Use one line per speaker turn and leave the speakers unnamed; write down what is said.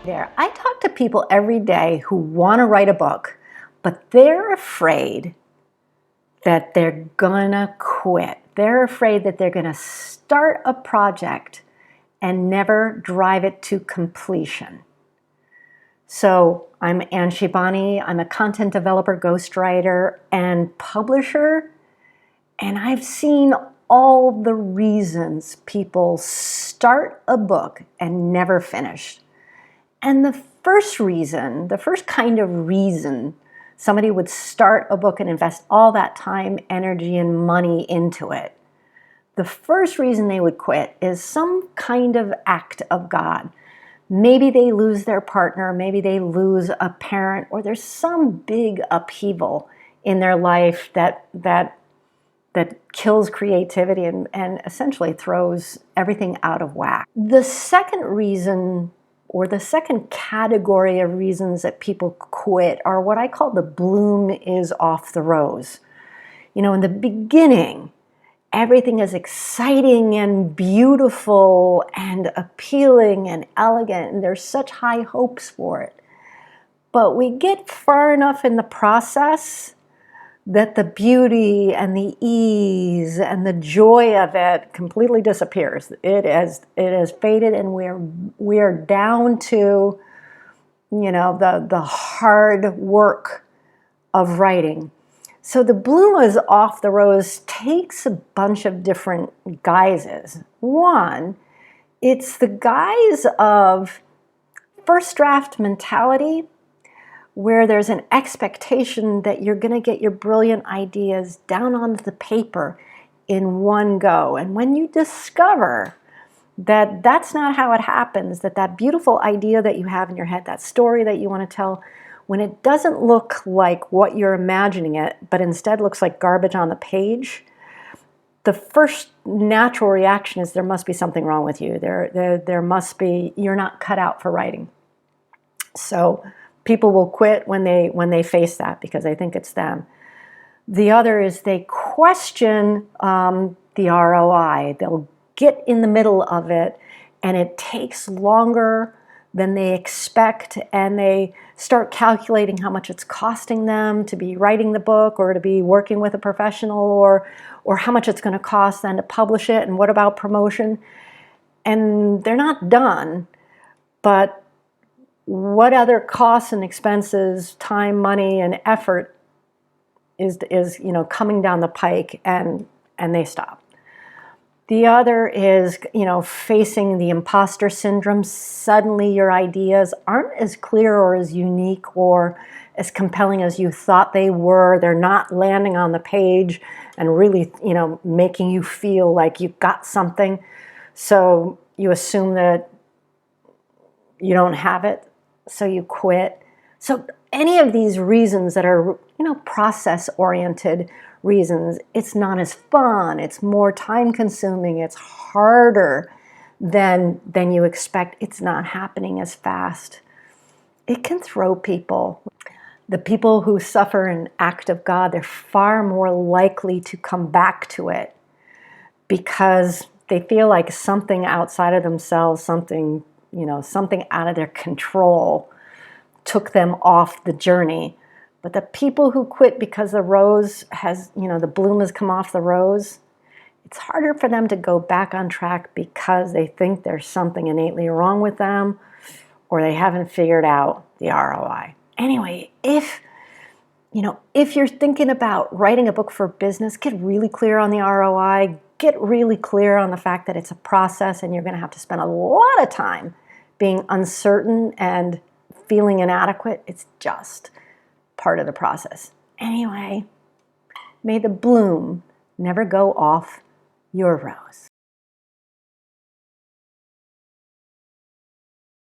There. I talk to people every day who want to write a book, but they're afraid that they're gonna quit. They're afraid that they're gonna start a project and never drive it to completion. So I'm Ann Shibani. I'm a content developer, ghostwriter, and publisher, and I've seen all the reasons people start a book and never finish. And the first kind of reason somebody would start a book and invest all that time, energy, and money into it, the first reason they would quit is some kind of act of God. Maybe they lose their partner, maybe they lose a parent, or there's some big upheaval in their life that kills creativity and essentially throws everything out of whack. The second reason, or the second category of reasons that people quit, are what I call the bloom is off the rose. You know, in the beginning, everything is exciting and beautiful and appealing and elegant, and there's such high hopes for it. But we get far enough in the process that the beauty and the ease and the joy of it completely disappears. It has faded, and we're down to, you know, the hard work of writing. So the bloom is off the rose takes a bunch of different guises. One, it's the guise of first draft mentality, where there's an expectation that you're going to get your brilliant ideas down onto the paper in one go. And when you discover that that's not how it happens, that beautiful idea that you have in your head, that story that you want to tell, when it doesn't look like what you're imagining it, but instead looks like garbage on the page, the first natural reaction is there must be something wrong with you. There must be, you're not cut out for writing. So people will quit when they face that because they think it's them. The other is they question the ROI. They'll get in the middle of it, and it takes longer than they expect, and they start calculating how much it's costing them to be writing the book or to be working with a professional, or how much it's going to cost them to publish it, and what about promotion? And they're not done, but what other costs and expenses, time, money, and effort is coming down the pike, and they stop. The other is, facing the imposter syndrome. Suddenly your ideas aren't as clear or as unique or as compelling as you thought they were. They're not landing on the page and really, making you feel like you've got something. So you assume that you don't have it, so you quit. So any of these reasons that are, process-oriented reasons, it's not as fun, it's more time-consuming, it's harder than you expect, it's not happening as fast. It can throw people. The people who suffer an act of God, they're far more likely to come back to it because they feel like something outside of themselves, something out of their control took them off the journey. But the people who quit because the rose has, the bloom has come off the rose, it's harder for them to go back on track because they think there's something innately wrong with them, or they haven't figured out the ROI. Anyway, if you're thinking about writing a book for business, get really clear on the ROI, get really clear on the fact that it's a process and you're going to have to spend a lot of time being uncertain and feeling inadequate. It's just part of the process. Anyway, may the bloom never go off your rose.